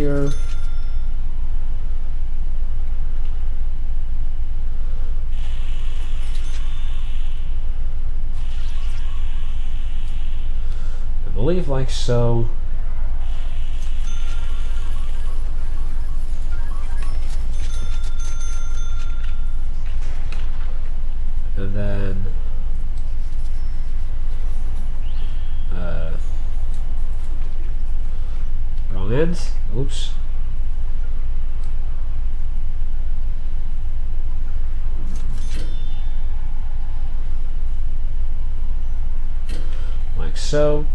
here. I believe like so. And then wrong end. Oops. Like so.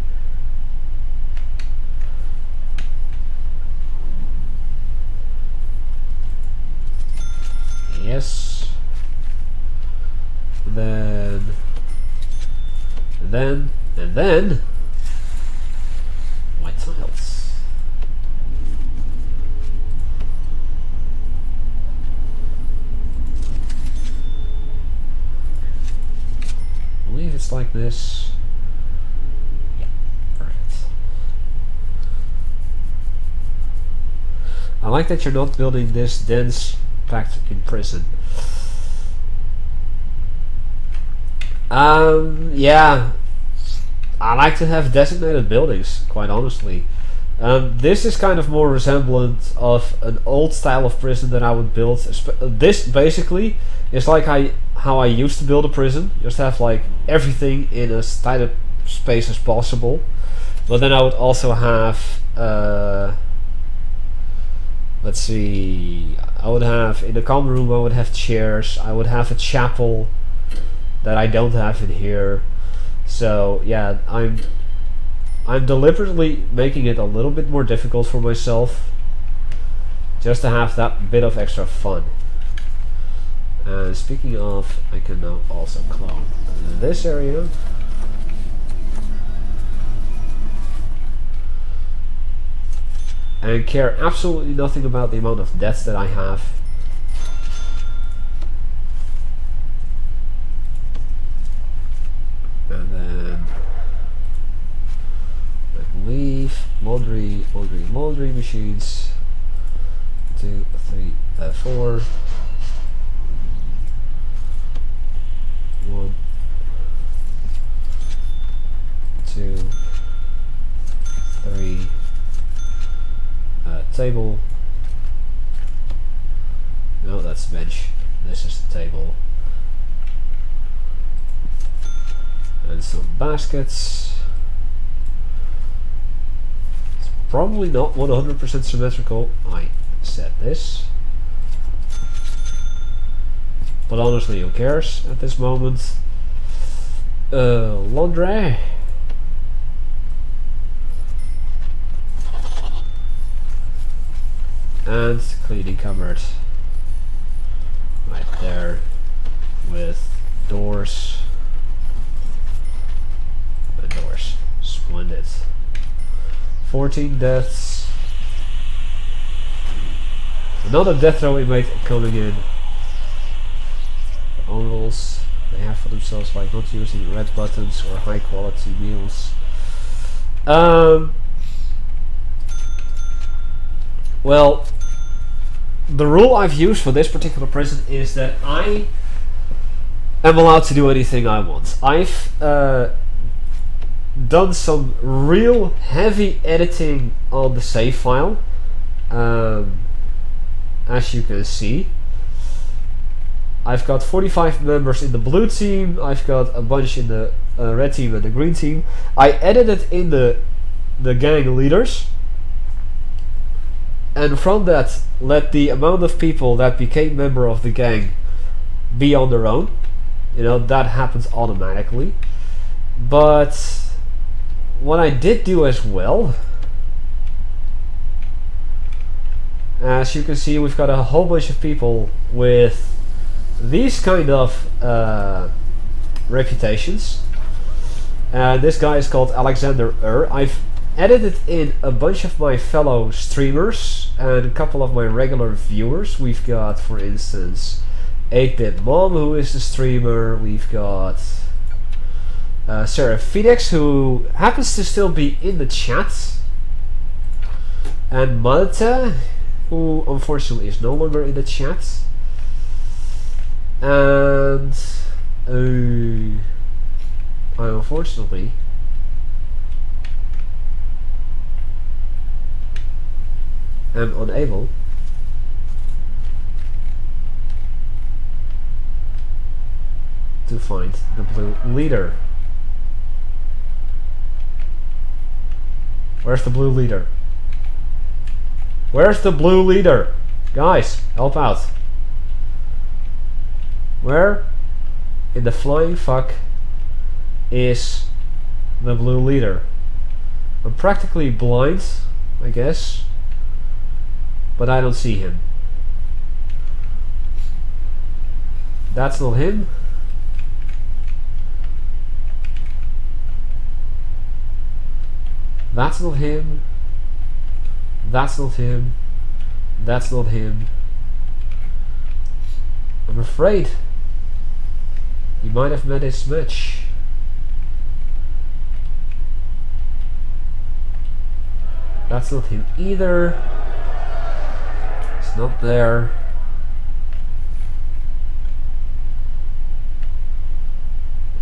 Yes. And then white tiles. I believe it's like this. Yeah, perfect. I like that you're not building this dense packed in prison. Yeah, I like to have designated buildings, quite honestly. This is kind of more resemblant of an old style of prison that I would build. This basically is like how I used to build a prison. Just have like everything in as tight a space as possible. But then I would also have, let's see, I would have in the common room I would have chairs. I would have a chapel that I don't have in here. So yeah, I'm deliberately making it a little bit more difficult for myself, just to have that bit of extra fun. And speaking of, I can now also clone this area. And care absolutely nothing about the amount of deaths that I have. And then I believe laundry machines. 2, 3, 4. 1, 2, 3. Table. No, that's bench. This is the table. And some baskets. It's probably not 100% symmetrical. I said this. But honestly, who cares at this moment? Laundry. And cleaning cupboard. Right there. With doors. And doors. Splendid. 14 deaths. Another death row inmate coming in. Own rules they have for themselves, like not using red buttons or high quality meals. Well, the rule I've used for this particular prison is that I am allowed to do anything I want. I've done some real heavy editing on the save file, as you can see. I've got 45 members in the blue team, I've got a bunch in the red team and the green team. I edited in the gang leaders, and from that let the amount of people that became member of the gang be on their own. You know, that happens automatically. But what I did do as well, as you can see, we've got a whole bunch of people with these kind of reputations. This guy is called Alexander I've edited in a bunch of my fellow streamers and a couple of my regular viewers. We've got, for instance, 8-Bit Mom, who is the streamer. We've got Sarah Phoenix, who happens to still be in the chat. And Malte, who unfortunately is no longer in the chat. And I unfortunately am unable to find the blue leader. Where's the blue leader? Where's the blue leader? Guys, help out. Where in the flying fuck is the blue leader? I'm practically blind, I guess, but I don't see him. That's not him. That's not him. That's not him. That's not him. I'm afraid he might have met his match. That's not him either. It's not there.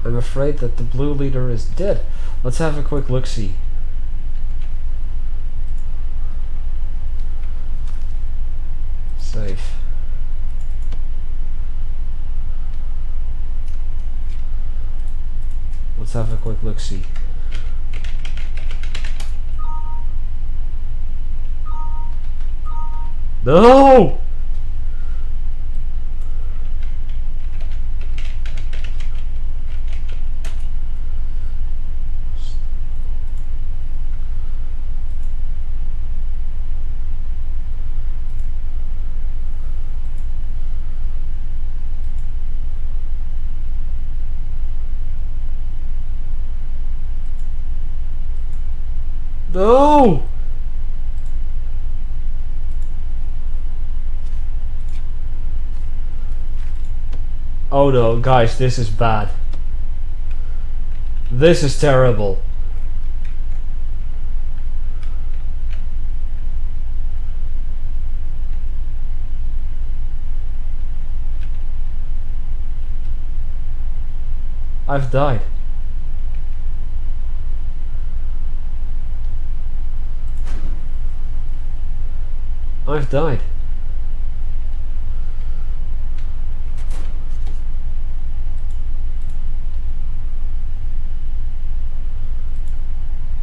I'm afraid that the blue leader is dead. Let's have a quick look-see. Save. Let's have a quick look-see. No! No! Oh no, guys, this is bad. This is terrible. I've died. I've died.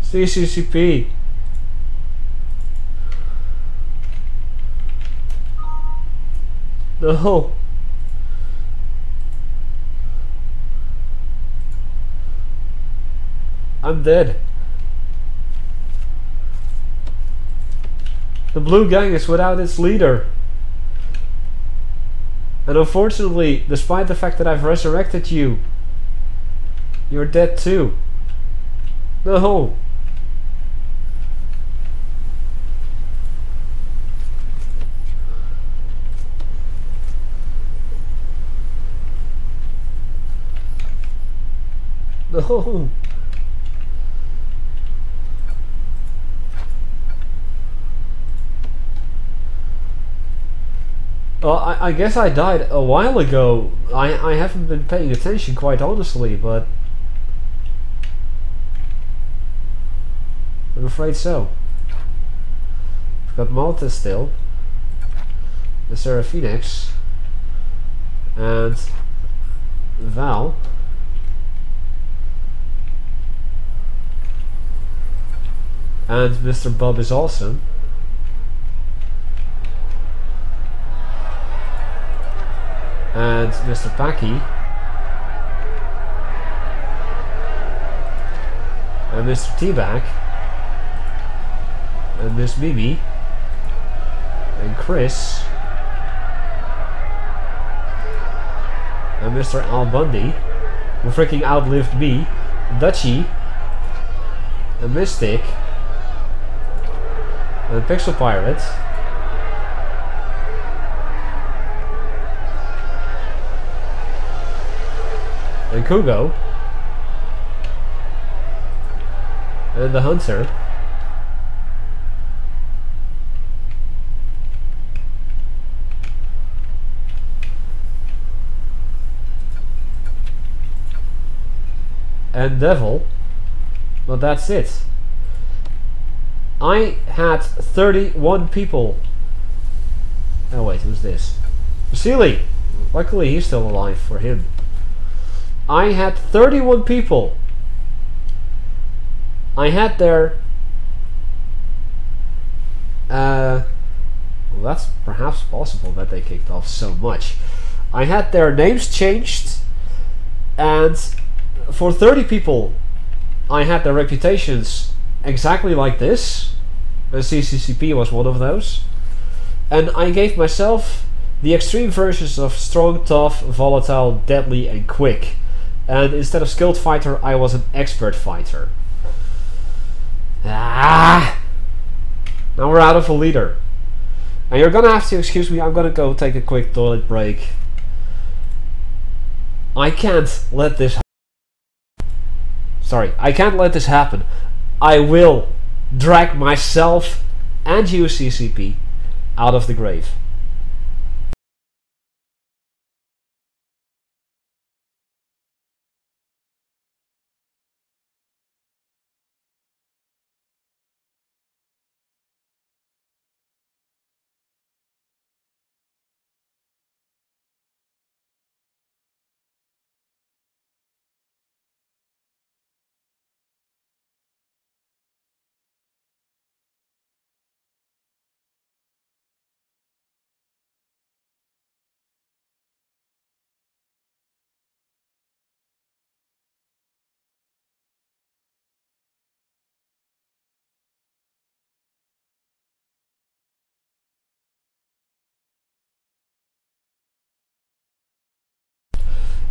CCCP. No. I'm dead. The blue gang is without its leader. And unfortunately, despite the fact that I've resurrected you, you're dead too. No. No. Well, I guess I died a while ago. I haven't been paying attention, quite honestly, but I'm afraid so. I've got Malta still, the Seraphinix, and Val. And Mr. Bob is awesome. And Mr. Packy. And Mr. Teabag. And Miss Mimi. And Chris. And Mr. Al Bundy, who freaking outlived me. Dutchie. And Mystic. And Pixel Pirate. And Kugo. And the Hunter. and devil, but that's it. I had 31 people. Oh wait, who's this? Vasily! Luckily he's still alive for him. I had 31 people. I had their... well, that's perhaps possible that they kicked off so much. I had their names changed, and for 30 people I had their reputations exactly like this, and CCCP was one of those. And I gave myself the extreme versions of strong, tough, volatile, deadly and quick. And instead of skilled fighter, I was an expert fighter. Now we're out of a leader. And you're gonna have to excuse me, I'm gonna go take a quick toilet break. I can't let this happen. Sorry, I can't let this happen. I will drag myself and you, CCP, out of the grave.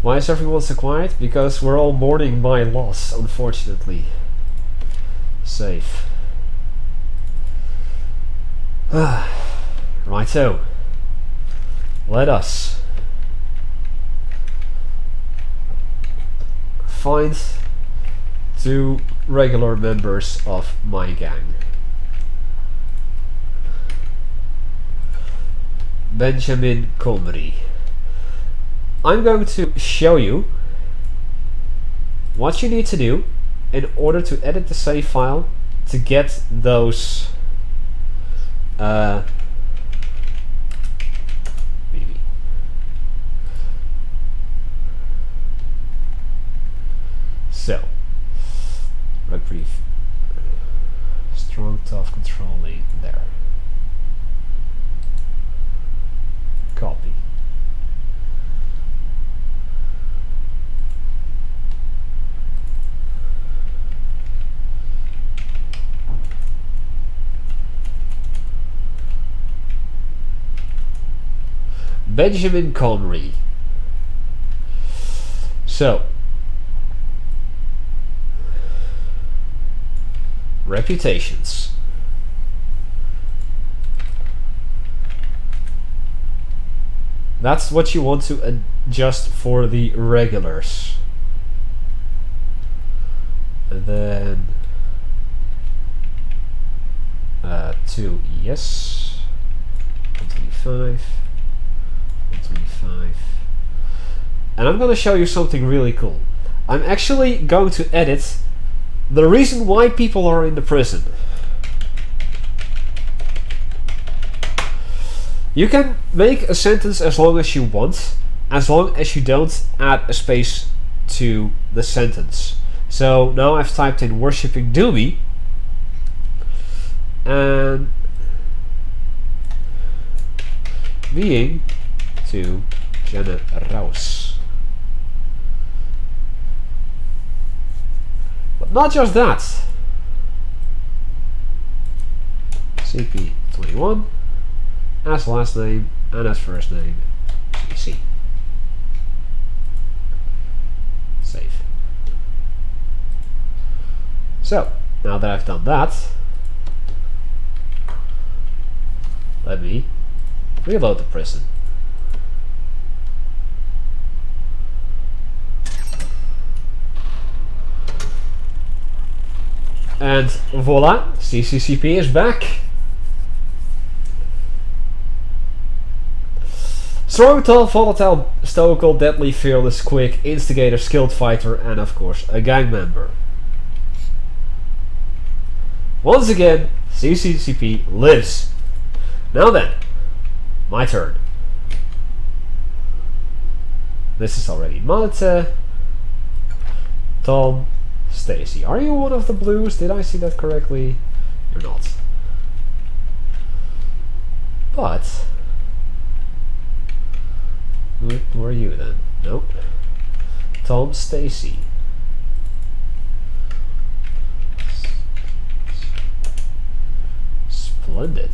Why is everyone so quiet? Because we're all mourning my loss, unfortunately. Safe. Righto. Let us find 2 regular members of my gang. Benjamin Comrie. I'm going to show you what you need to do in order to edit the save file to get those maybe. So reprieve, strong, tough, controlling, there. Copy. Benjamin Comrie. So, reputations. That's what you want to adjust for the regulars. And then 2, yes. 125. 125. And I'm going to show you something really cool. I'm actually going to edit the reason why people are in the prison. You can make a sentence as long as you want, as long as you don't add a space to the sentence. So now I've typed in worshipping Doomy, and being too generous. But not just that. CP21 as last name and as first name CC. Save. So now that I've done that, let me reload the prison. And voila, CCCP is back. Strong, tall, volatile, stoical, deadly, fearless, quick, instigator, skilled fighter, and of course a gang member. Once again, CCCP lives. Now then, my turn. This is already Malte, Tom, Stacy. Are you one of the blues? Did I see that correctly? You're not. But who are you then? Nope. Tom, Stacy. Splendid.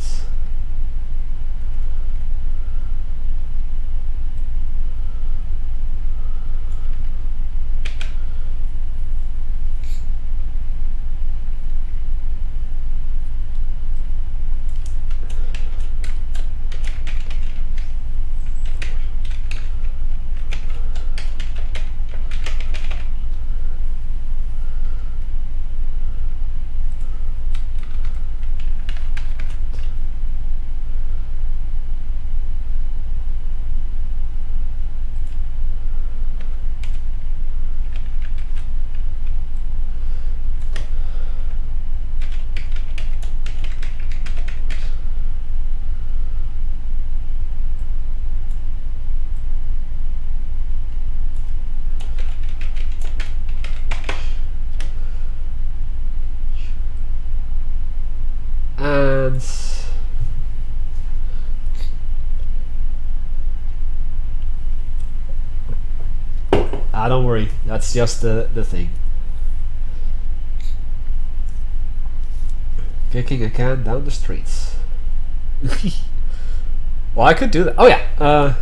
Don't worry, that's just the thing. Kicking a can down the streets. Well, I could do that. Oh yeah,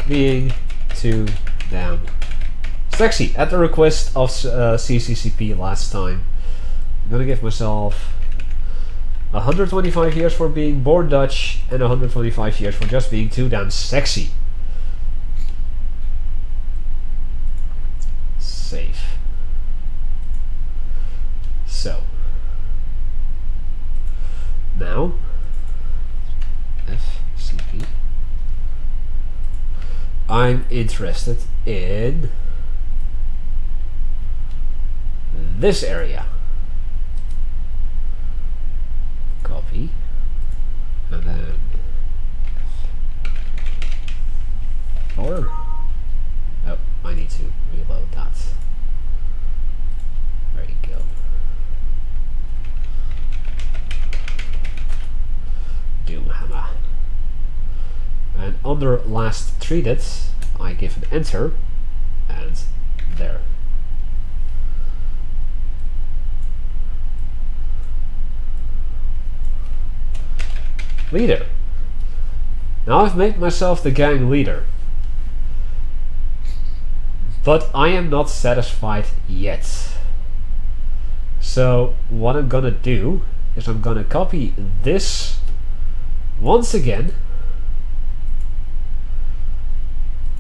being too damn sexy at the request of CCCP last time. I'm gonna give myself 125 years for being born Dutch and 125 years for just being too damn sexy. Safe. So now FCP. I'm interested in this area. Copy. And then or oh, I need to reload that. There you go. Doomhammer. And under last treated, I give an enter, and there. Leader. Now I've made myself the gang leader. But I am not satisfied yet. So what I'm gonna do is I'm gonna copy this once again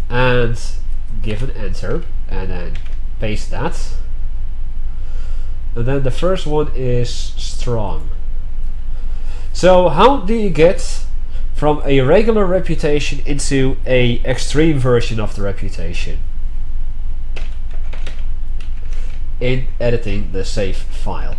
and give an enter and then paste that. And then the first one is strong. So how do you get from a regular reputation into a extreme version of the reputation? In editing the save file.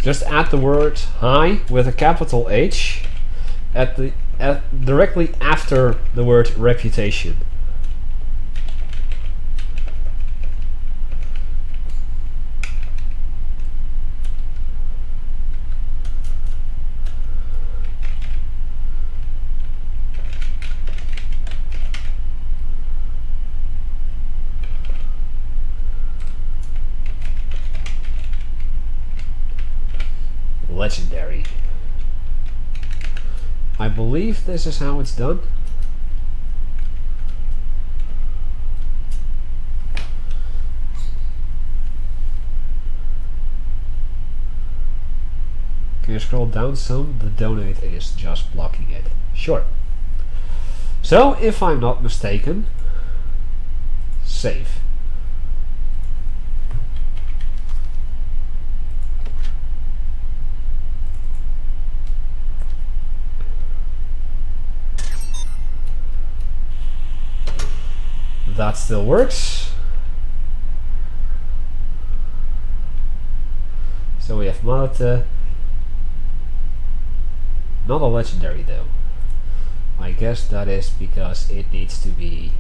Just add the word hi with a capital H directly after the word reputation. Legendary. I believe this is how it's done. Can you scroll down some? The donate is just blocking it. Sure. So, if I'm not mistaken, save. That still works. So we have Malta. Not a legendary though. I guess that is because it needs to be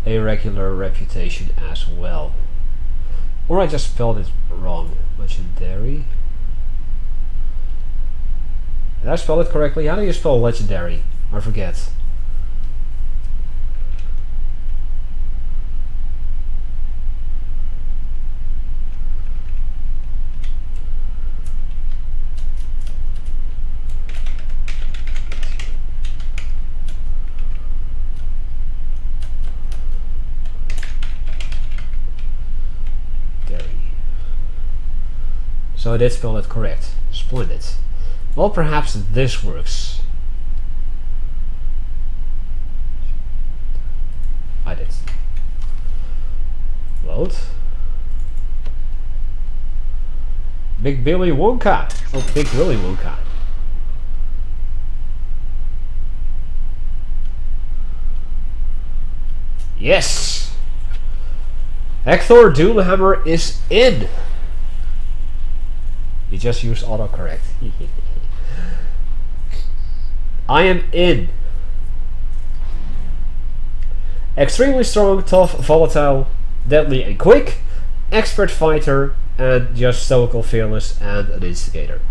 a regular reputation as well. Or I just spelled it wrong. Legendary. Did I spell it correctly? How do you spell legendary? I forget. So I did spell it correct. Splendid. Well, perhaps this works. I did. Load. Big Billy Wonka. Oh, Big Willy Wonka. Yes! Hecthor Doomhammer is in! You just use autocorrect. I am in. Extremely strong, tough, volatile, deadly and quick. Expert fighter and just stoical, fearless and an instigator.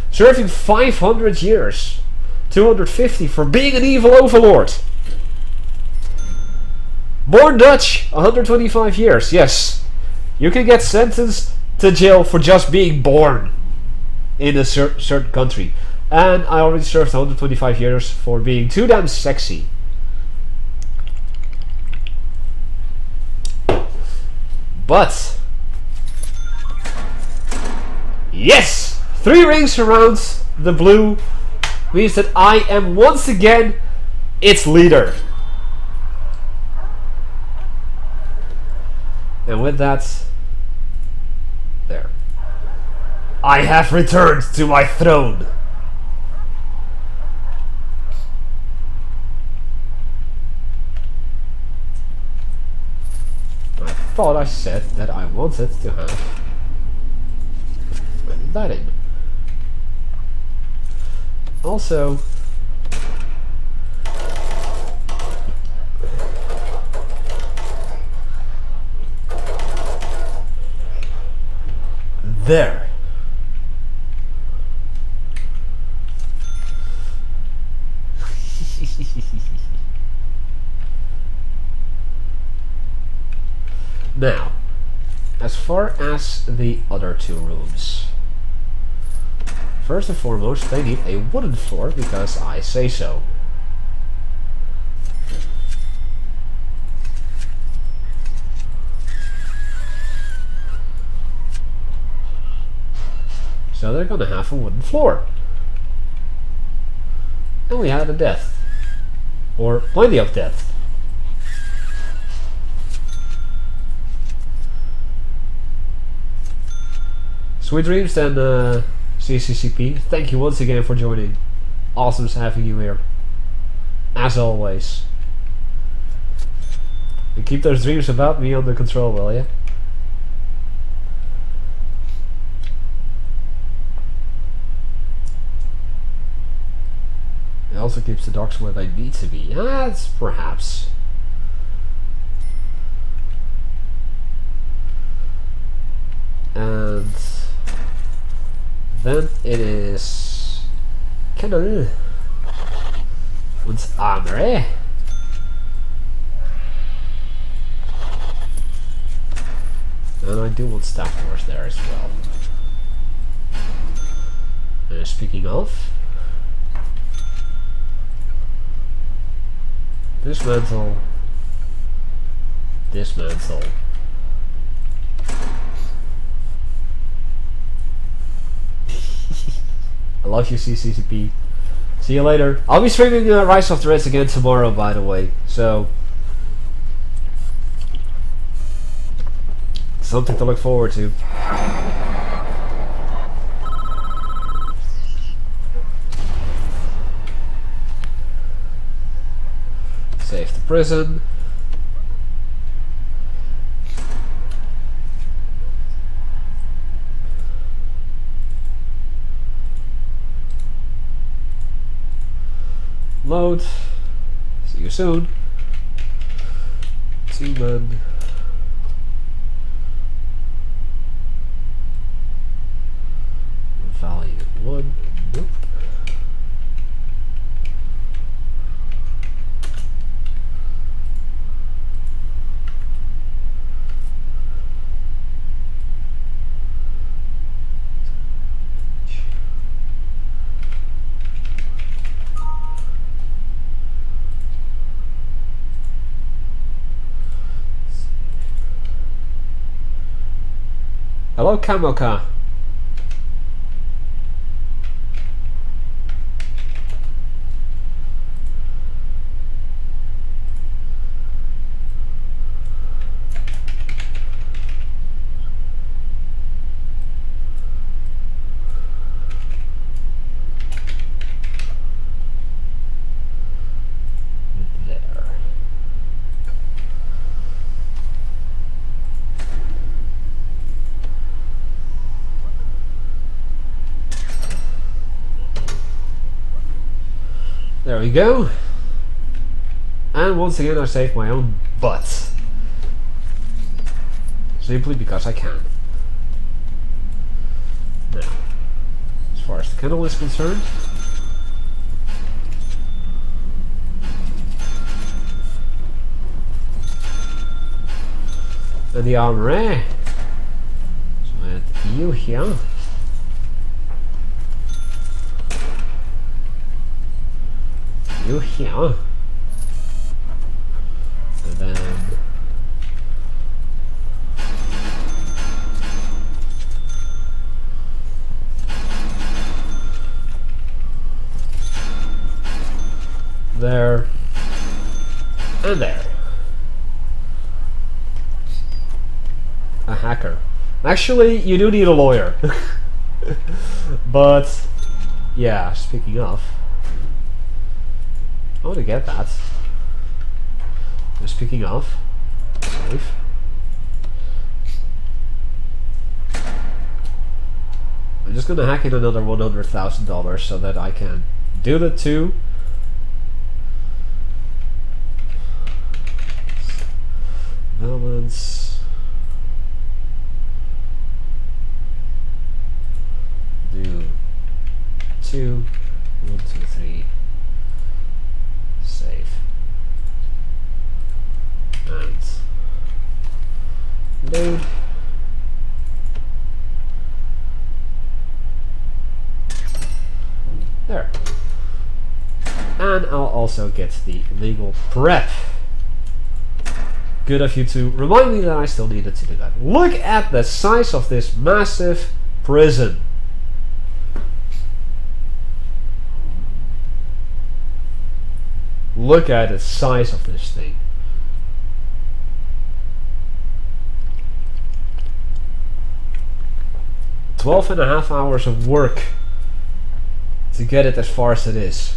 Serving 500 years. 250 for being an evil overlord. Born Dutch, 125 years. Yes. You can get sentenced to jail for just being born in a certain country. And I already served 125 years for being too damn sexy. But yes! 3 rings around the blue means that I am once again its leader. And with that, there. I have returned to my throne. I thought I said that I wanted to have that in. Also, there. Now, as far as the other 2 rooms, first and foremost they need a wooden floor because I say so. So they're gonna have a wooden floor. And we had a death. Or plenty of death. Sweet dreams then, CCCP. Thank you once again for joining. Awesome having you here. As always. And keep those dreams about me under control, will ya? It also keeps the dogs where they need to be. That's perhaps. And then it is Kennel und Armory. And I do want staff force there as well. Speaking of, dismantle, dismantle. love you, CCCP. See you later. I'll be streaming Rise of the Reds again tomorrow, by the way. So, something to look forward to. Save the prison. Load. See you soon. 2 men. Value 1. Nope. Hello, Kamoka. There we go. And once again I saved my own butt. Simply because I can. Now, as far as the kennel is concerned, and the armory. So add you here. You here, and then there and there. A hacker. Actually, you do need a lawyer. But yeah, speaking of, I want to get that. Speaking of, save. I'm just gonna hack in another $100,000 so that I can do the two. Balance. Do 2, 1, 2, 3. Save. And load. There. And I'll also get the legal prep. Good of you to remind me that I still needed to do that. Look at the size of this massive prison. Look at the size of this thing. $12.5 hours of work to get it as far as it is.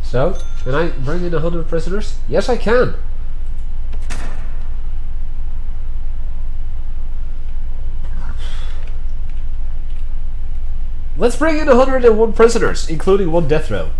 So, can I bring in 100 prisoners? Yes, I can. Let's bring in 101 prisoners, including 1 death row.